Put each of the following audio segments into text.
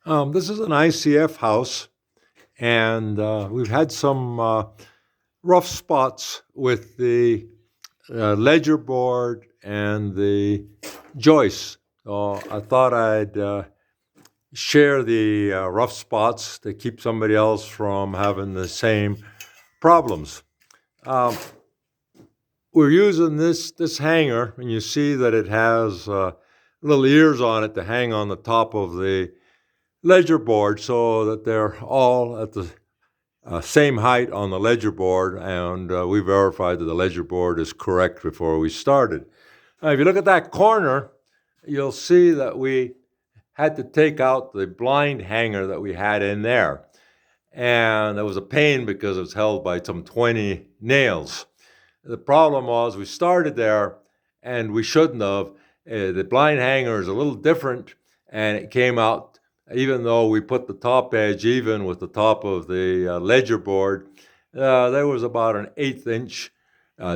This is an ICF house, and we've had some rough spots with the ledger board and the joists. So I thought I'd share the rough spots to keep somebody else from having the same problems. We're using this hanger, and you see that it has little ears on it to hang on the top of the ledger board so that they're all at the same height on the ledger board, and we verified that the ledger board is correct before we started. Now, if you look at that corner, you'll see that we had to take out the blind hanger that we had in there. And it was a pain because it was held by some 20 nails. The problem was we started there and we shouldn't have. The blind hanger is a little different, and it came out, even though we put the top edge even with the top of the ledger board, there was about an 1/8 inch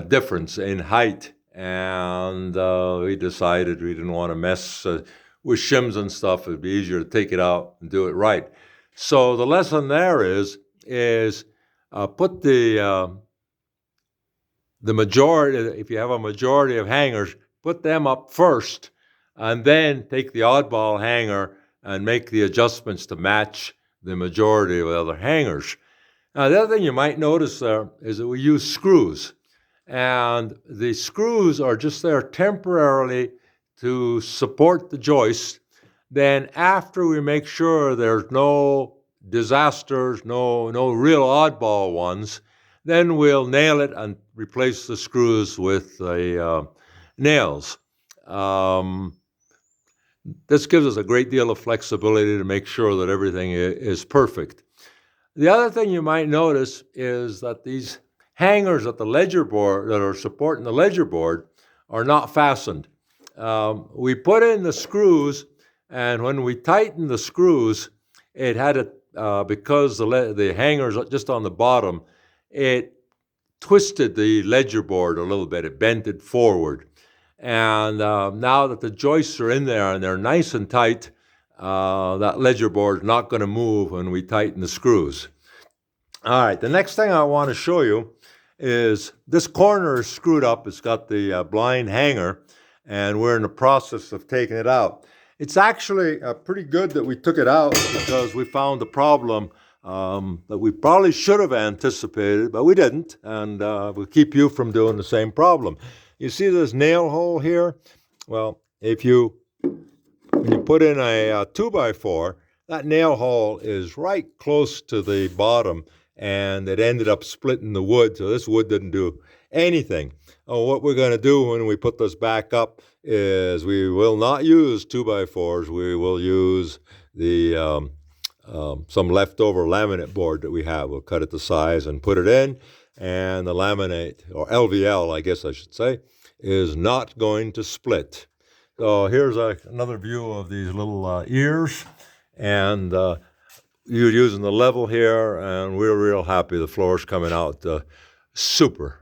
difference in height. And we decided we didn't want to mess with shims and stuff. It'd be easier to take it out and do it right. So the lesson there is put the majority, if you have a majority of hangers, put them up first, and then take the oddball hanger and make the adjustments to match the majority of the other hangers. Now, the other thing you might notice there is that we use screws. And the screws are just there temporarily to support the joist. Then after we make sure there's no disasters, no real oddball ones, then we'll nail it and replace the screws with the nails. This gives us a great deal of flexibility to make sure that everything is perfect. The other thing you might notice is that these hangers at the ledger board that are supporting the ledger board are not fastened. We put in the screws, and when we tightened the screws, it had because the hangers just on the bottom, it twisted the ledger board a little bit. It bent it forward. And now that the joists are in there and they're nice and tight, that ledger board is not going to move when we tighten the screws. All right, the next thing I want to show you is this corner is screwed up. It's got the blind hanger, and we're in the process of taking it out. It's actually pretty good that we took it out, because we found the problem that we probably should have anticipated, but we didn't, and we'll keep you from doing the same problem. You see this nail hole here? Well, when you put in a 2x4, that nail hole is right close to the bottom, and it ended up splitting the wood, so this wood didn't do anything. What we're going to do when we put this back up is we will not use 2x4s. We will use the some leftover laminate board that we have. We'll cut it to size and put it in, and the laminate, or LVL, I guess I should say, is not going to split. So here's another view of these little ears, and you're using the level here, and we're real happy. The floor's coming out super.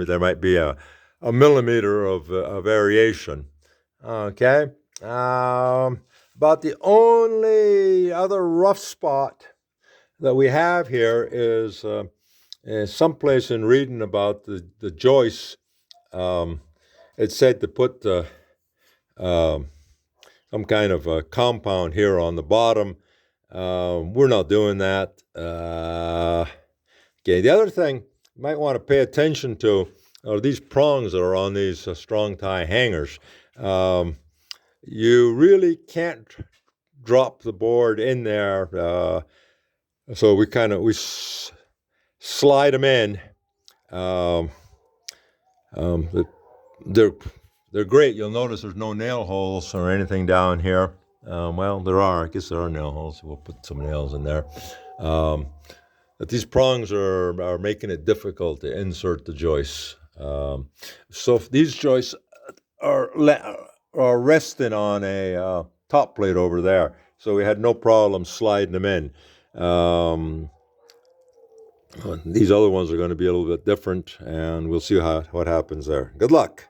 There might be a millimeter of variation. Okay. About the only other rough spot that we have here is someplace in reading about the joists. It said to put some kind of a compound here on the bottom. We're not doing that. Okay, the other thing you might want to pay attention to are these prongs that are on these strong tie hangers. You really can't drop the board in there, so we slide them in. They're great. You'll notice there's no nail holes or anything down here. Well, there are. I guess there are nail holes. We'll put some nails in there. But these prongs are making it difficult to insert the joists. So these joists are resting on a top plate over there. So we had no problem sliding them in. These other ones are going to be a little bit different, and we'll see what happens there. Good luck.